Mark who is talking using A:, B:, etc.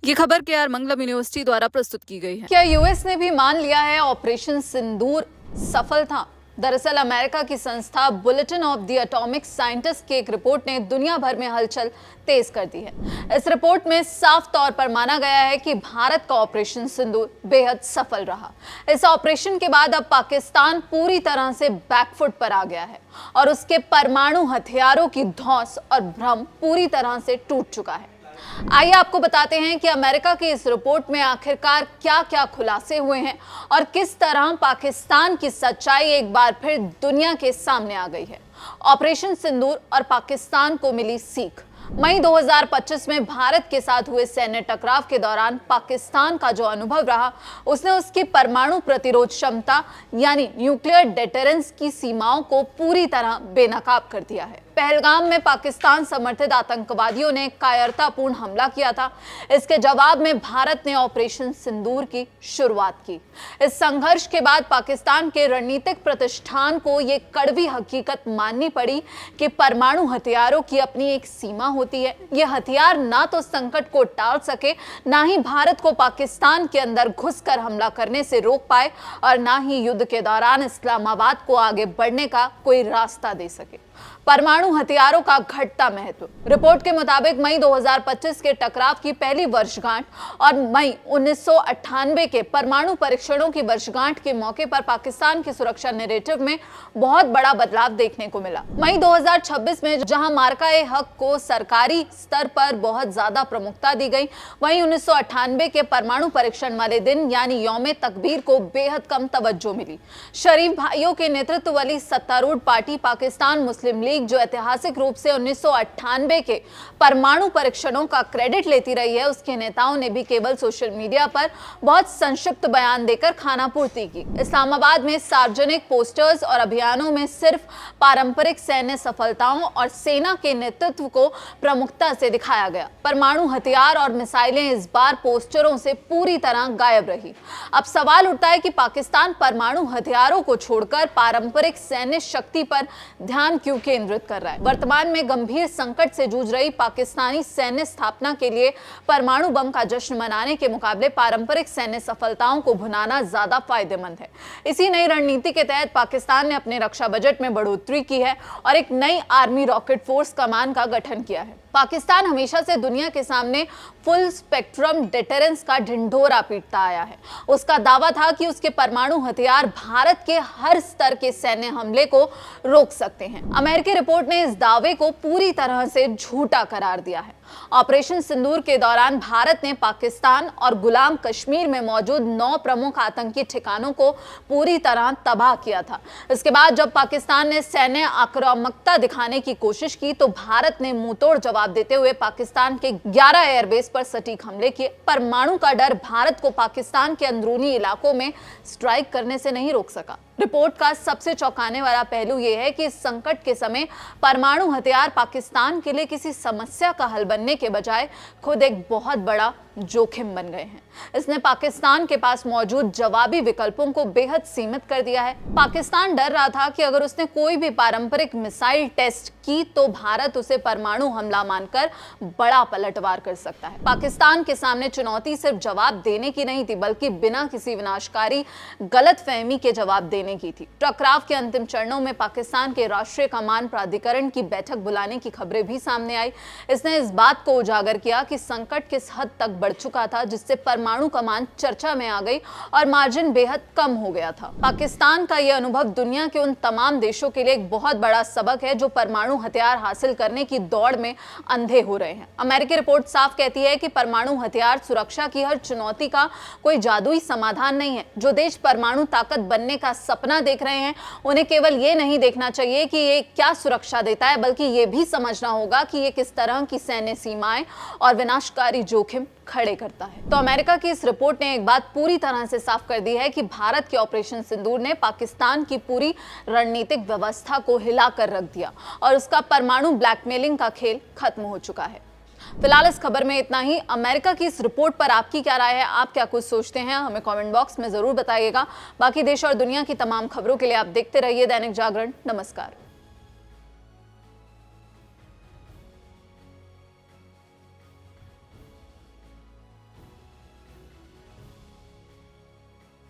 A: ये खबर केआर मंगलम यूनिवर्सिटी द्वारा प्रस्तुत की गई है।
B: क्या यूएस ने भी मान लिया है ऑपरेशन सिंदूर सफल था? दरअसल अमेरिका की संस्था bulletin of the atomic scientist की एक रिपोर्ट ने दुनिया भर में हलचल तेज कर दी है। इस रिपोर्ट में साफ तौर पर माना गया है कि भारत का ऑपरेशन सिंदूर बेहद सफल रहा। इस ऑपरेशन के बाद अब पाकिस्तान पूरी तरह से बैकफुट पर आ गया है और उसके परमाणु हथियारों की धौंस और भ्रम पूरी तरह से टूट चुका है। आइए आपको बताते हैं कि अमेरिका की इस रिपोर्ट में आखिरकार क्या-क्या खुलासे हुए हैं और किस तरह पाकिस्तान की सच्चाई एक बार फिर दुनिया के सामने आ गई है। ऑपरेशन सिंदूर और पाकिस्तान को मिली सीख। मई 2025 में भारत के साथ हुए सैन्य टकराव के दौरान पाकिस्तान का जो अनुभव रहा, उसने उसकी परमाणु प्रतिरोध क्षमता यानी न्यूक्लियर डेटरेंस की सीमाओं को पूरी तरह बेनकाब कर दिया है। पहलगाम में पाकिस्तान समर्थित आतंकवादियों ने कायरतापूर्ण हमला किया था। इसके जवाब में भारत ने ऑपरेशन सिंदूर की शुरुआत की। इस संघर्ष के बाद पाकिस्तान के रणनीतिक प्रतिष्ठान को यह कड़वी हकीकत माननी पड़ी कि परमाणु हथियारों की अपनी एक सीमा होती है। यह हथियार ना तो संकट को टाल सके, ना ही भारत को पाकिस्तान के अंदर घुसकर हमला करने से रोक पाए और ना ही युद्ध के दौरान इस्लामाबाद को आगे बढ़ने का कोई रास्ता दे सके। परमाणु हथियारों का घटता महत्व। रिपोर्ट के मुताबिक मई 2025 के टकराव की पहली वर्षगांठ और मई 1998 के परमाणु परीक्षणों की वर्षगांठ के मौके पर पाकिस्तान की सुरक्षा नैरेटिव में बहुत बड़ा बदलाव देखने को मिला। मई 2026 में जहां मार्का-ए-हक को सरकारी स्तर पर बहुत ज्यादा प्रमुखता दी गई, वहीं 1998 के परमाणु परीक्षण वाले दिन यानी यौम तकबीर को बेहद कम तवज्जो मिली। शरीफ भाइयों के नेतृत्व वाली सत्तारूढ़ पार्टी पाकिस्तान मुस्लिम लीग, जो ऐतिहासिक रूप से 1998 के परमाणु परीक्षणों का क्रेडिट लेती रही है, उसके नेताओं ने भी केवल सोशल मीडिया पर बहुत संक्षिप्त बयान देकर खानापूर्ति की। इस्लामाबाद में सार्वजनिक पोस्टर्स और अभियानों में सिर्फ पारंपरिक सैन्य सफलताओं और सेना के नेतृत्व को प्रमुखता से दिखाया गया। परमाणु हथियार और मिसाइलें इस बार पोस्टरों से पूरी तरह गायब रही। अब सवाल उठता है कि पाकिस्तान परमाणु हथियारों को छोड़कर पारंपरिक सैन्य शक्ति पर ध्यान क्यों केंद्रित कर रहा है। वर्तमान में गंभीर संकट से जूझ रही पाकिस्तानी सैन्य स्थापना के लिए परमाणु बम का जश्न मनाने के मुकाबले पारंपरिक सैन्य सफलताओं को भुनाना ज्यादा फायदेमंद है। इसी नई रणनीति के तहत पाकिस्तान ने अपने रक्षा बजट में बढ़ोतरी की है और एक नई आर्मी रॉकेट फोर्स कमान का गठन किया है। पाकिस्तान हमेशा से दुनिया के सामने फुल स्पेक्ट्रम डिटरेंस का ढिंढोरा पीटता आया है। उसका दावा था कि उसके परमाणु हथियार भारत के हर स्तर के सैन्य हमले को रोक सकते हैं। अमेरिकी रिपोर्ट ने इस दावे को पूरी तरह से झूठा करार दिया है। ऑपरेशन सिंदूर के दौरान भारत ने पाकिस्तान और गुलाम कश्मीर में मौजूद 9 प्रमुख आतंकी ठिकानों को पूरी तरह तबाह किया था। इसके बाद जब पाकिस्तान ने सैन्य आक्रामकता दिखाने की कोशिश की तो भारत ने मुंहतोड़ जवाब देते हुए पाकिस्तान के 11 एयरबेस पर सटीक हमले किए। परमाणु का डर भारत को पाकिस्तान के अंदरूनी इलाकों में स्ट्राइक करने से नहीं रोक सका। रिपोर्ट का सबसे चौंकाने वाला पहलू यह है कि इस संकट के समय परमाणु हथियार पाकिस्तान के लिए किसी समस्या का हल बनने के बजाय खुद एक बहुत बड़ा जोखिम बन गए हैं। इसने पाकिस्तान के पास मौजूद जवाबी विकल्पों को बेहद सीमित कर दिया है। पाकिस्तान डर रहा था कि अगर उसने कोई भी पारंपरिक मिसाइल टेस्ट की तो भारत उसे परमाणु हमला मानकर बड़ा पलटवार कर सकता है। पाकिस्तान के सामने चुनौती सिर्फ जवाब देने की नहीं थी, बल्कि बिना किसी विनाशकारी गलतफहमी के जवाब देने की थी। टकराव के अंतिम चरणों में पाकिस्तान के राष्ट्रीय कमान प्राधिकरण की बैठक बुलाने की खबरें भी सामने आई। इसने इस बात को उजागर किया कि संकट किस हद तक बढ़ चुका था, जिससे परमाणु कमान चर्चा में आ गई और मार्जिन बेहद कम हो गया था। पाकिस्तान का यह अनुभव दुनिया के उन तमाम देशों के लिए एक बहुत बड़ा सबक है जो परमाणु हथियार हासिल करने की दौड़ में अंधे हो रहे हैं। अमेरिकी रिपोर्ट साफ कहती है कि परमाणु हथियार सुरक्षा की हर चुनौती का कोई जादुई समाधान नहीं है। जो देश परमाणु ताकत बनने का सपना देख रहे हैं, उन्हें केवल ये नहीं देखना चाहिए कि ये क्या सुरक्षा देता है, बल्कि ये भी समझना होगा कि ये किस तरह की सैन्य सीमाएं और विनाशकारी जोखिम खड़े करता है। तो अमेरिका की इस रिपोर्ट ने एक बात पूरी तरह से साफ कर दी है कि भारत के ऑपरेशन सिंदूर ने पाकिस्तान की पूरी रणनीतिक व्यवस्था को हिलाकर रख दिया और उसका परमाणु ब्लैकमेलिंग का खेल खत्म हो चुका है। फिलहाल इस खबर में इतना ही। अमेरिका की इस रिपोर्ट पर आपकी क्या राय है, आप क्या कुछ सोचते हैं, हमें कमेंट बॉक्स में जरूर बताइएगा। बाकी देश और दुनिया की तमाम खबरों के लिए आप देखते रहिए दैनिक जागरण। नमस्कार।